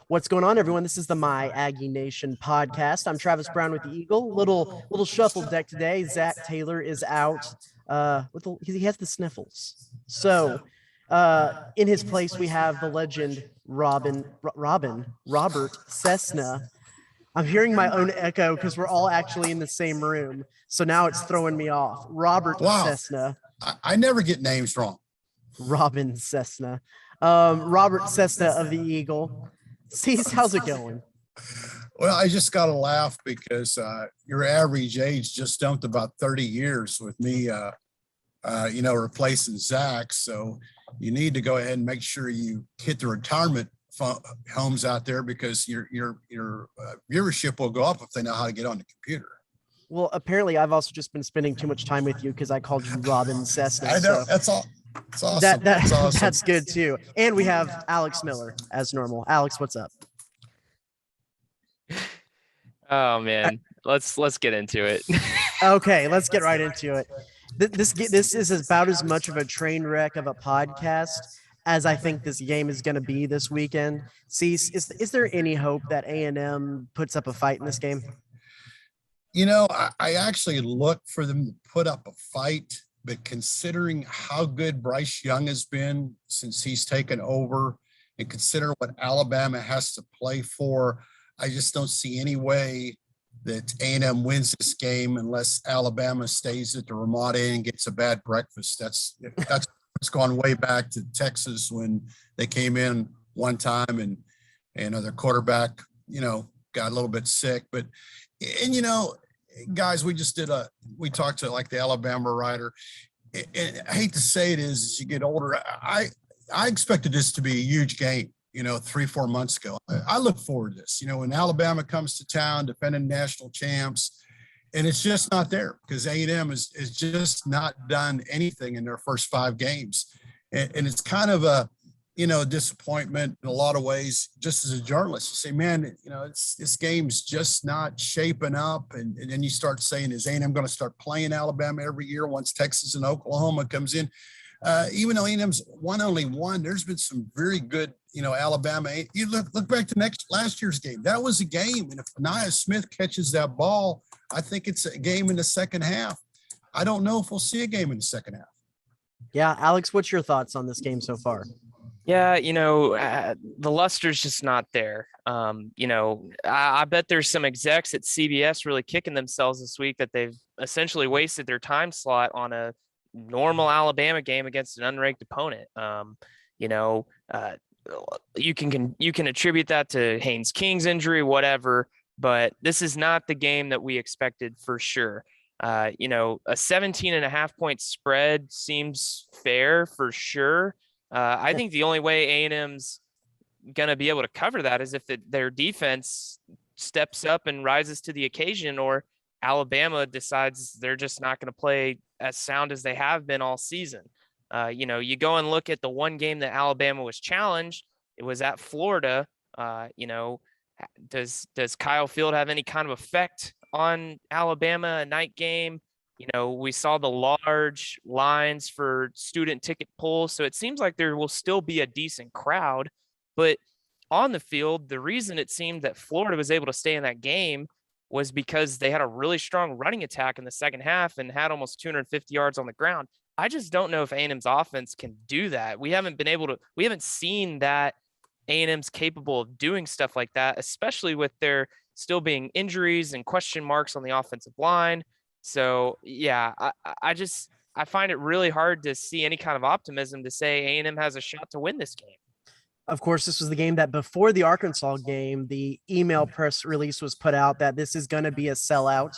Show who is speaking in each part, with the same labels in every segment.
Speaker 1: What's going on, everyone? This is the My Aggie Nation podcast. I'm Travis Brown with the Eagle. Little shuffle deck today. Zach Taylor is out he has the sniffles. So in his place we have the legend Robert Cessna. I'm hearing my own echo because we're all actually in the same room. So now it's throwing me off. Robert Cessna.
Speaker 2: I never get names wrong.
Speaker 1: Robin Cessna. Robert Cessna of the Eagle. Cease, how's it going?
Speaker 2: Well, I just got to laugh because your average age just jumped about 30 years with me, replacing Zach. So you need to go ahead and make sure you hit the retirement homes out there because your viewership will go up if they know how to get on the computer.
Speaker 1: Well, apparently I've also just been spending too much time with you because I called you Robin Cessna.
Speaker 2: I know, that's all. It's awesome. That's awesome.
Speaker 1: That's good too. And we have Alex Miller as normal. Alex, what's up?
Speaker 3: Oh man, let's get into it.
Speaker 1: Okay, let's get right into it. This is about as much of a train wreck of a podcast as I think this game is going to be this weekend. Cease, is there any hope that A&M puts up a fight in this game?
Speaker 2: You know, I actually look for them to put up a fight. But considering how good Bryce Young has been since he's taken over and consider what Alabama has to play for, I just don't see any way that A&M wins this game unless Alabama stays at the Ramada Inn and gets a bad breakfast. That's it's gone way back to Texas when they came in one time and their quarterback, got a little bit sick. Guys, we talked to like the Alabama writer, and I hate to say it as you get older, I expected this to be a huge game, 3-4 months ago. I look forward to this, when Alabama comes to town defending national champs, and it's just not there because A&M is just not done anything in their first 5 games. And it's kind of a, disappointment in a lot of ways. Just as a journalist, you say, man, this game's just not shaping up. And then you start saying, is A&M going to start playing Alabama every year once Texas and Oklahoma comes in? Even though A&M's won only one, there's been some very good, Alabama. You look back to last year's game. That was a game. And if Nia Smith catches that ball, I think it's a game in the second half. I don't know if we'll see a game in the second half.
Speaker 1: Yeah. Alex, what's your thoughts on this game so far?
Speaker 3: Yeah, the luster's just not there. I bet there's some execs at CBS really kicking themselves this week that they've essentially wasted their time slot on a normal Alabama game against an unranked opponent. You can attribute that to Haynes King's injury, whatever, but this is not the game that we expected for sure. A 17.5 point spread seems fair for sure. I think the only way A&M's going to be able to cover that is if their defense steps up and rises to the occasion, or Alabama decides they're just not going to play as sound as they have been all season. You go and look at the one game that Alabama was challenged. It was at Florida. Does Kyle Field have any kind of effect on Alabama, a night game? We saw the large lines for student ticket pulls, so it seems like there will still be a decent crowd. But on the field, the reason it seemed that Florida was able to stay in that game was because they had a really strong running attack in the second half and had almost 250 yards on the ground. I just don't know if A&M's offense can do that. We haven't seen that A&M's capable of doing stuff like that, especially with there still being injuries and question marks on the offensive line. So, yeah, I find it really hard to see any kind of optimism to say A&M has a shot to win this game.
Speaker 1: Of course, this was the game that before the Arkansas game, the email press release was put out that this is going to be a sellout.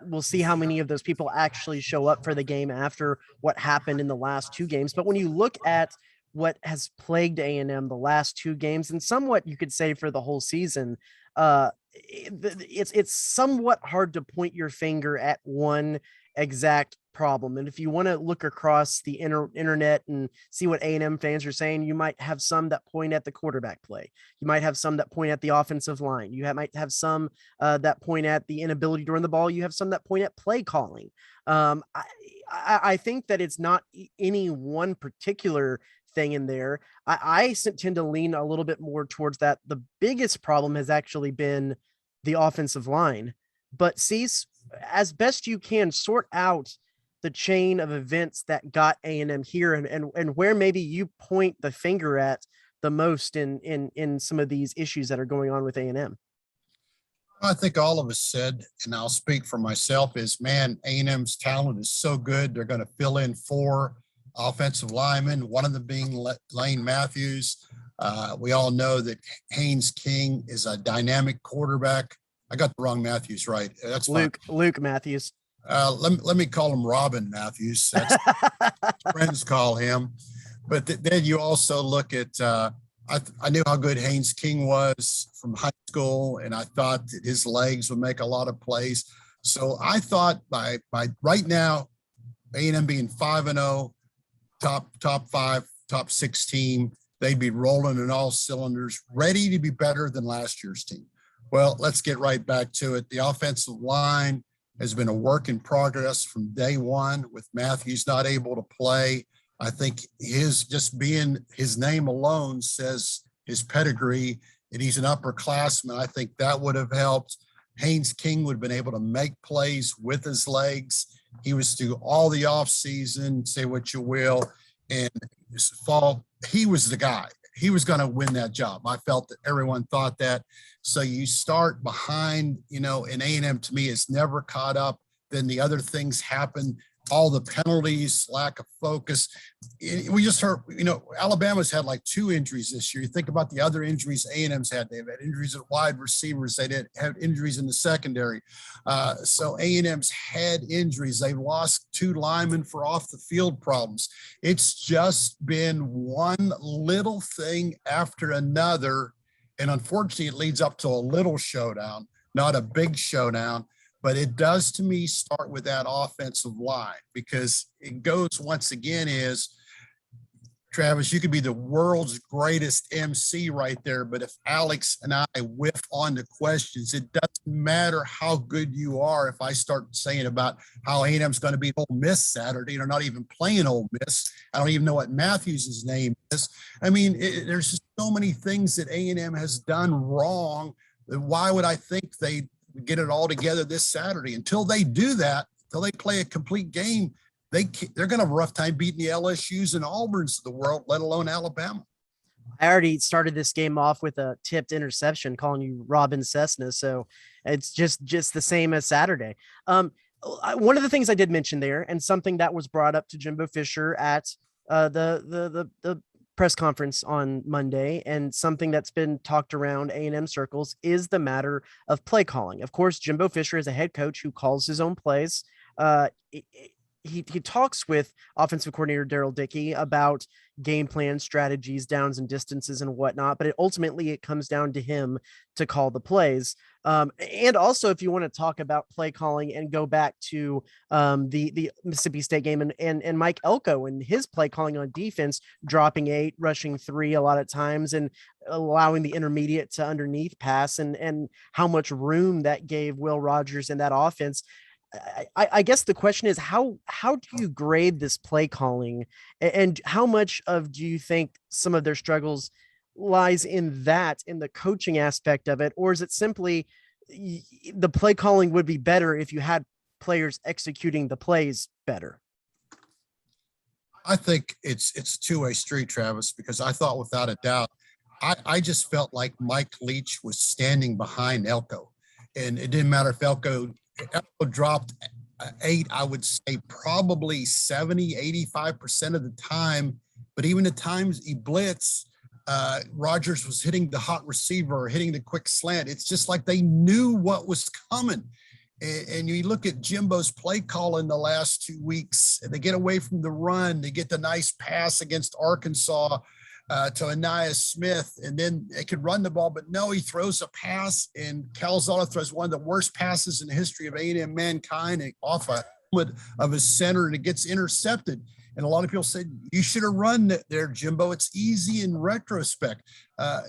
Speaker 1: We'll see how many of those people actually show up for the game after what happened in the last 2 games. But when you look at what has plagued A&M the last 2 games, and somewhat you could say for the whole season, it's somewhat hard to point your finger at one exact problem. And if you want to look across the internet and see what A&M fans are saying, you might have some that point at the quarterback play. You might have some that point at the offensive line. Might have some that point at the inability to run the ball. You have some that point at play calling. I think that it's not any one particular thing in there. Tend to lean a little bit more towards that. The biggest problem has actually been the offensive line. But Cease, as best you can, sort out the chain of events that got A&M here, and where maybe you point the finger at the most in some of these issues that are going on with A&M.
Speaker 2: I think all of us said, and I'll speak for myself, is man, A&M's talent is so good. They're going to fill in 4 offensive linemen, one of them being Lane Matthews. We all know that Haynes King is a dynamic quarterback. I got the wrong Matthews right. That's fine.
Speaker 1: Luke Matthews.
Speaker 2: Let me call him Robin Matthews. That's what friends call him. But then you also look at I knew how good Haynes King was from high school, and I thought that his legs would make a lot of plays. So I thought by right now, A&M being 5-0, top 5, top 6 team, they'd be rolling in all cylinders, ready to be better than last year's team. Well, let's get right back to it. The offensive line has been a work in progress from day one, with Matthews not able to play. I think his name alone says his pedigree, and he's an upperclassman. I think that would have helped. Haynes King would have been able to make plays with his legs. He was through all the offseason, say what you will, and this fall, he was the guy. He was going to win that job. I felt that everyone thought that. So you start behind, and A&M to me is never caught up. Then the other things happen. All the penalties, lack of focus. We just heard, Alabama's had like 2 injuries this year. You think about the other injuries A&M's had. They've had injuries at wide receivers. They did have injuries in the secondary. So A&M's had injuries. They've lost 2 linemen for off the field problems. It's just been one little thing after another. And unfortunately, it leads up to a little showdown, not a big showdown. But it does, to me, start with that offensive line, because it goes once again is, Travis, you could be the world's greatest MC right there, but if Alex and I whiff on the questions, it doesn't matter how good you are. If I start saying about how A&M's going to beat Ole Miss Saturday, they're not even playing Ole Miss. I don't even know what Matthews' name is. I mean, there's just so many things that A&M has done wrong. Why would I think they get it all together this Saturday? Until they do that, until they play a complete game, they're going to have a rough time beating the LSUs and Auburns of the world, let alone Alabama.
Speaker 1: I already started this game off with a tipped interception, calling you Robin Cessna. So it's just the same as Saturday. One of the things I did mention there, and something that was brought up to Jimbo Fisher at the press conference on Monday, and something that's been talked around A&M circles, is the matter of play calling. Of course, Jimbo Fisher is a head coach who calls his own plays. He talks with offensive coordinator Daryl Dickey about game plan strategies, downs and distances and whatnot, but ultimately it comes down to him to call the plays. And also, if you want to talk about play calling and go back to the Mississippi State game and Mike Elko and his play calling on defense, dropping 8, rushing 3 a lot of times, and allowing the intermediate to underneath pass, and how much room that gave Will Rogers in that offense. I guess the question is, how do you grade this play calling, and how much do you think some of their struggles lies in the coaching aspect of it? Or is it simply the play calling would be better if you had players executing the plays better?
Speaker 2: I think it's a two-way street, Travis, because I thought without a doubt, I just felt like Mike Leach was standing behind Elko, and it didn't matter if Elko dropped 8, I would say probably 70-85% of the time. But even the times he blitzed, Rogers was hitting the hot receiver or hitting the quick slant. It's just like they knew what was coming. And you look at Jimbo's play call in the last 2 weeks, and they get away from the run. They get the nice pass against Arkansas to Anaya Smith, and then they could run the ball, but no, he throws a pass, and Calzada throws one of the worst passes in the history of A&M mankind off a helmet of his center, and it gets intercepted. And a lot of people said, you should have run there, Jimbo. It's easy in retrospect.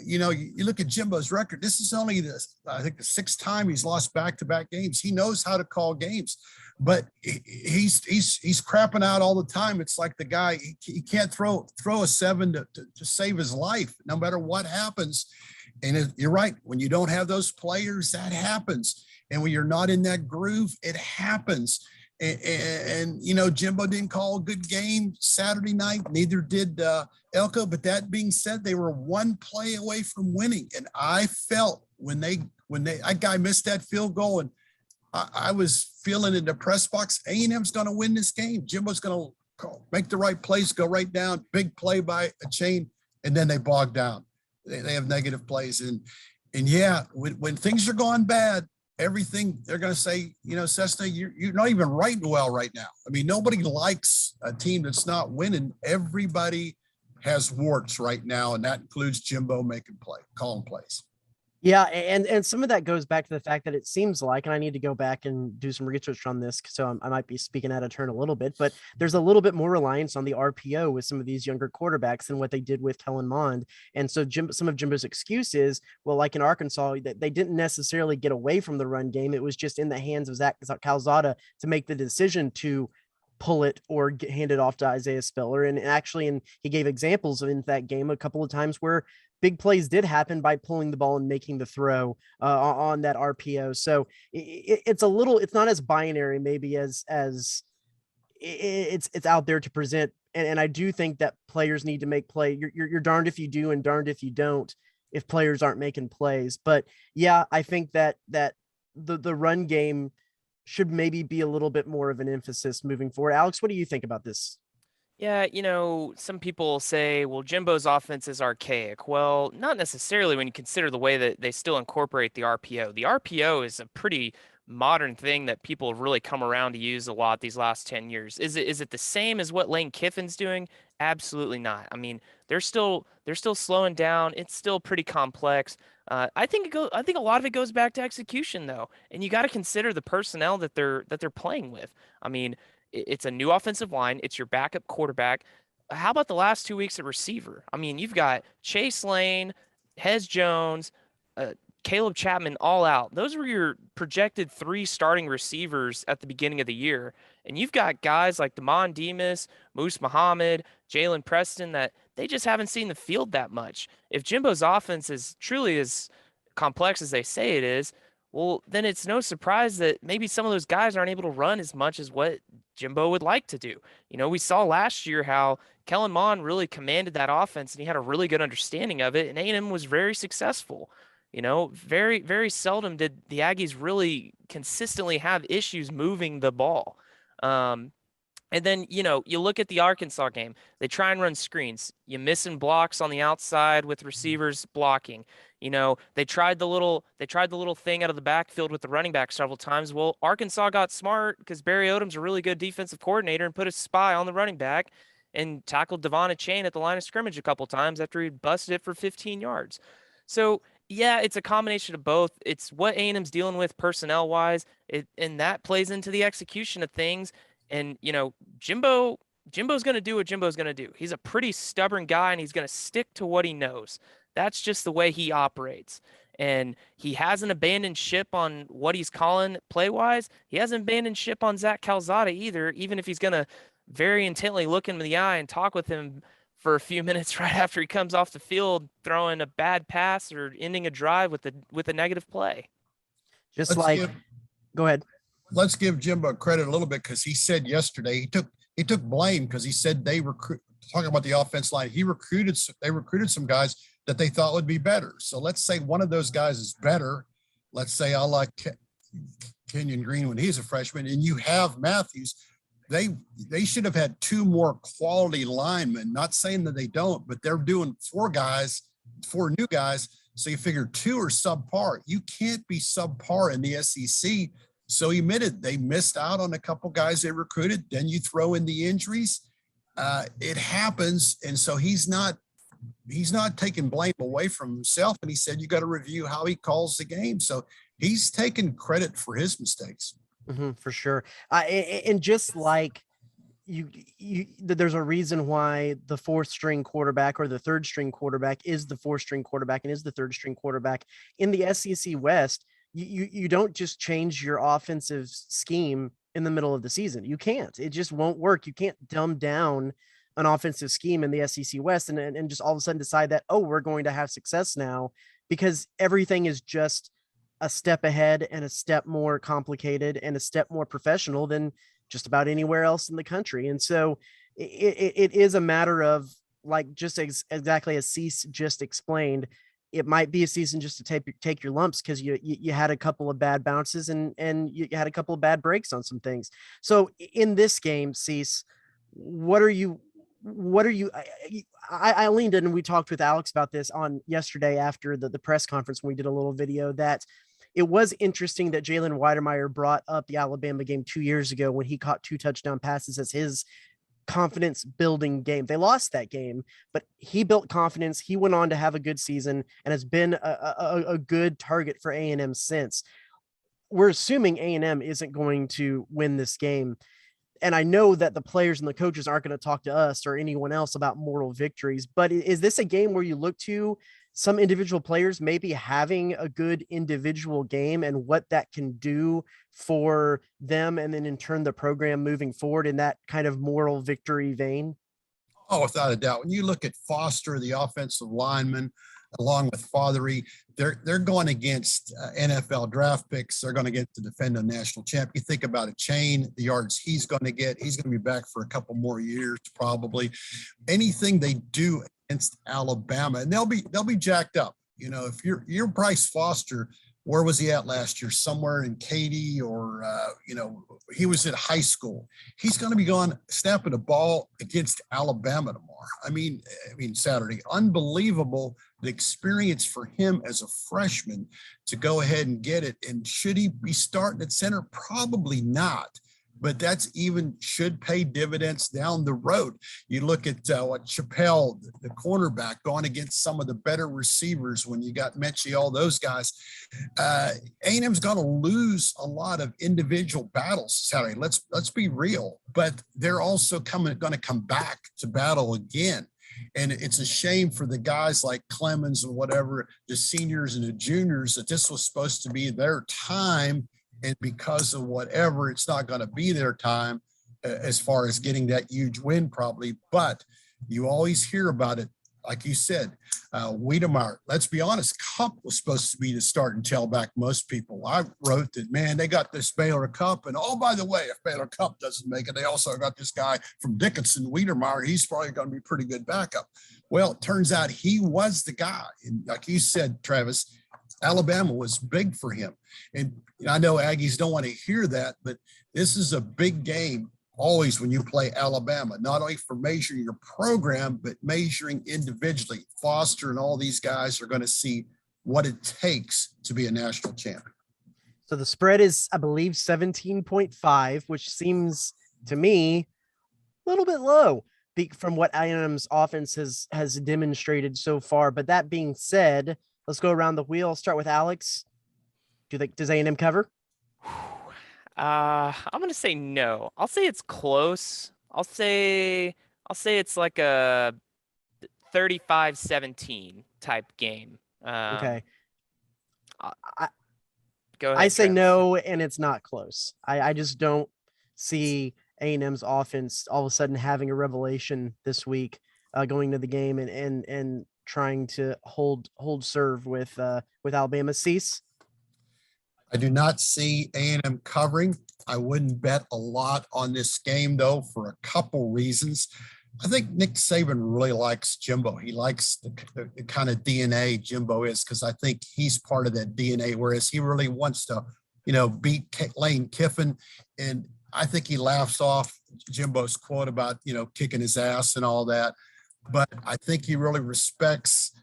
Speaker 2: You look at Jimbo's record. This is only I think the 6th time he's lost back-to-back games. He knows how to call games. but he's crapping out all the time. It's like the guy, he can't throw a 7 to save his life, no matter what happens. And you're right. When you don't have those players, that happens. And when you're not in that groove, it happens. And you know, Jimbo didn't call a good game Saturday night. Neither did Elko. But that being said, they were one play away from winning. And I felt when that guy missed that field goal, and I was feeling in the press box, A&M's going to win this game. Jimbo's going to make the right plays, go right down, big play by a chain, and then they bog down. They have negative plays. And yeah, when things are going bad, everything they're going to say, you know, Cessna, you're not even writing well right now. I mean, nobody likes a team that's not winning. Everybody has warts right now, and that includes Jimbo calling plays.
Speaker 1: Yeah, and some of that goes back to the fact that it seems like, and I need to go back and do some research on this, so I might be speaking out of turn a little bit, but there's a little bit more reliance on the RPO with some of these younger quarterbacks than what they did with Kellen Mond. And so some of Jimbo's excuse is, well, like in Arkansas, that they didn't necessarily get away from the run game. It was just in the hands of Zach Calzada to make the decision to pull it or hand it off to Isaiah Spiller. And actually, he gave examples in that game a couple of times where big plays did happen by pulling the ball and making the throw on that RPO. So it's not as binary maybe as it's out there to present. And I do think that players need to make play. You're darned if you do and darned if you don't, if players aren't making plays. But yeah, I think that the run game should maybe be a little bit more of an emphasis moving forward. Alex, what do you think about this?
Speaker 3: Yeah, you know, some people say, well, Jimbo's offense is archaic. Well, not necessarily when you consider the way that they still incorporate the RPO. The RPO is a pretty modern thing that people have really come around to use a lot these last 10 years. Is it the same as what Lane Kiffin's doing? Absolutely not. I mean, they're still slowing down. It's still pretty complex. I think a lot of it goes back to execution though. And you got to consider the personnel that they're playing with. I mean, it's a new offensive line. It's your backup quarterback. How about the last 2 weeks at receiver? I mean, you've got Chase Lane, Hez Jones, Caleb Chapman all out. Those were your projected 3 starting receivers at the beginning of the year. And you've got guys like Damon Demas, Moose Muhammad, Jalen Preston that they just haven't seen the field that much. If Jimbo's offense is truly as complex as they say it is, well, then it's no surprise that maybe some of those guys aren't able to run as much as what Jimbo would like to do. You know, we saw last year how Kellen Mond really commanded that offense and he had a really good understanding of it, and A&M was very successful. You know, very, very seldom did the Aggies really consistently have issues moving the ball. And then, you know, you look at the Arkansas game, they try and run screens. You missing blocks on the outside with receivers blocking. You know, they tried the little thing out of the backfield with the running back several times. Well, Arkansas got smart because Barry Odom's a really good defensive coordinator and put a spy on the running back and tackled Devon Achane at the line of scrimmage a couple times after he busted it for 15 yards. So, yeah, it's a combination of both. It's what A&M's dealing with personnel-wise, and that plays into the execution of things. And, you know, Jimbo's going to do what Jimbo's going to do. He's a pretty stubborn guy, and he's going to stick to what he knows. That's just the way he operates. And he hasn't abandoned ship on what he's calling play-wise. He hasn't abandoned ship on Zach Calzada either, even if he's going to very intently look him in the eye and talk with him for a few minutes right after he comes off the field, throwing a bad pass or ending a drive with a negative play.
Speaker 1: Go ahead.
Speaker 2: Let's give Jimbo credit a little bit because he said yesterday he took blame because he said talking about the offense line. They recruited some guys that they thought would be better. So let's say one of those guys is better. Let's say I like Kenyon Green when he's a freshman, and you have Matthews. They should have had 2 more quality linemen. Not saying that they don't, but they're doing 4 new guys. So you figure 2 are subpar. You can't be subpar in the SEC. So he admitted they missed out on a couple guys they recruited. Then you throw in the injuries. It happens. And so he's not taking blame away from himself. And he said, you got to review how he calls the game. So he's taking credit for his mistakes.
Speaker 1: For sure. And just like there's a reason why the 4th string quarterback or the 3rd string quarterback is the 4th string quarterback and is the 3rd string quarterback in the SEC West. You don't just change your offensive scheme in the middle of the season. You can't. It just won't work. You can't dumb down an offensive scheme in the SEC West and just all of a sudden decide that, oh, we're going to have success now, because everything is just a step ahead and a step more complicated and a step more professional than just about anywhere else in the country. And so it is a matter of, like, just exactly as Cease just explained, it might be a season just to take your lumps, because you had a couple of bad bounces and you had a couple of bad breaks on some things. So in this game, Cease, what are you I leaned in and we talked with Alex about this on yesterday after the press conference when we did a little video, that it was interesting that Jalen Weidermeyer brought up the Alabama game 2 years ago when he caught 2 touchdown passes as his confidence building game. They lost that game, but he built confidence. He went on to have a good season and has been a good target for A&M since. We're assuming A&M isn't going to win this game. And I know that the players and the coaches aren't going to talk to us or anyone else about moral victories, but is this a game where you look to some individual players maybe having a good individual game and what that can do for them, and then in turn the program moving forward in that kind of moral victory vein?
Speaker 2: Oh, without a doubt. When you look at Foster, the offensive lineman, along with Fothery, they're going against NFL draft picks. They're going to get the defending national champ. You think about a Chain, the yards he's going to get. He's going to be back for a couple more years, probably. Anything they do against Alabama, and they'll be jacked up. You know, if you're Bryce Foster, where was he at last year? Somewhere in Katy, or he was at high school. He's going to be going snapping a ball against Alabama tomorrow. I mean Saturday. Unbelievable, the experience for him as a freshman to go ahead and get it. And should he be starting at center? Probably not. But that's even should pay dividends down the road. You look at what Chappelle, the cornerback, going against some of the better receivers when you got Mechie, all those guys. A&M's going to lose a lot of individual battles Saturday. Let's be real. But they're also going to come back to battle again. And it's a shame for the guys like Clemens and whatever, the seniors and the juniors, that this was supposed to be their time. And because of whatever, it's not going to be their time as far as getting that huge win probably. But you always hear about it. Like you said, Wiedemeyer, let's be honest, Cup was supposed to be the starting tailback. Most people, I wrote that, man, they got this Baylor Cup. And oh, by the way, if Baylor Cup doesn't make it, they also got this guy from Dickinson, Wiedemeyer. He's probably going to be pretty good backup. Well, it turns out he was the guy. And like you said, Travis, Alabama was big for him. And I know Aggies don't want to hear that, but this is a big game always when you play Alabama, not only for measuring your program, but measuring individually. Foster and all these guys are going to see what it takes to be a national champion.
Speaker 1: So the spread is, I believe, 17.5, which seems to me a little bit low from what A&M's offense has demonstrated so far. But that being said, let's go around the wheel. I'll start with Alex. Does A&M cover?
Speaker 3: I'm going to say no. I'll say it's close. I'll say it's like a 35-17 type game.
Speaker 1: Okay.
Speaker 3: Go ahead.
Speaker 1: I say
Speaker 3: Travis.
Speaker 1: no, and it's not close. I just don't see A&M's offense all of a sudden having a revelation this week, going to the game and trying to hold serve with Alabama. Cease?
Speaker 2: I do not see A&M covering. I wouldn't bet a lot on this game, though, for a couple reasons. I think Nick Saban really likes Jimbo. He likes the kind of DNA Jimbo is, because I think he's part of that DNA, whereas he really wants to, beat Lane Kiffin. And I think he laughs off Jimbo's quote about, kicking his ass and all that. But I think he really respects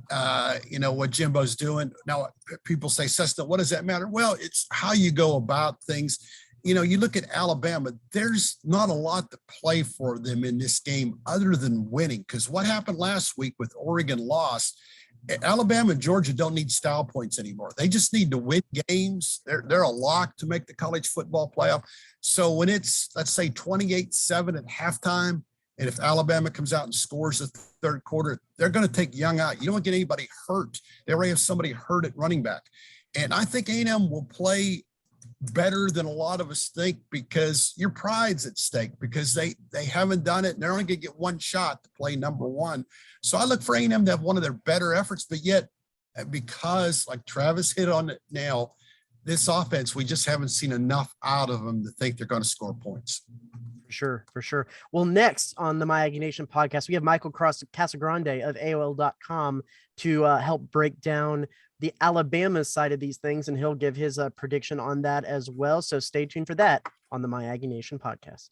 Speaker 2: what Jimbo's doing. Now, people say, Cessna, what does that matter? Well, it's how you go about things. You look at Alabama, there's not a lot to play for them in this game other than winning, because what happened last week with Oregon lost, Alabama and Georgia don't need style points anymore. They just need to win games. They're a lock to make the college football playoff. So when it's, let's say, 28-7 at halftime, and if Alabama comes out and scores the third quarter, they're going to take Young out. You don't get anybody hurt. They already have somebody hurt at running back. And I think A&M will play better than a lot of us think, because your pride's at stake, because they haven't done it and they're only going to get one shot to play number one. So I look for A&M to have one of their better efforts, but yet because, like Travis hit on it now, this offense, we just haven't seen enough out of them to think they're going to score points.
Speaker 1: For sure. Well, next on the My Aggie Nation podcast, we have Michael Casagrande of AOL.com to help break down the Alabama side of these things, and he'll give his prediction on that as well. So stay tuned for that on the My Aggie Nation podcast.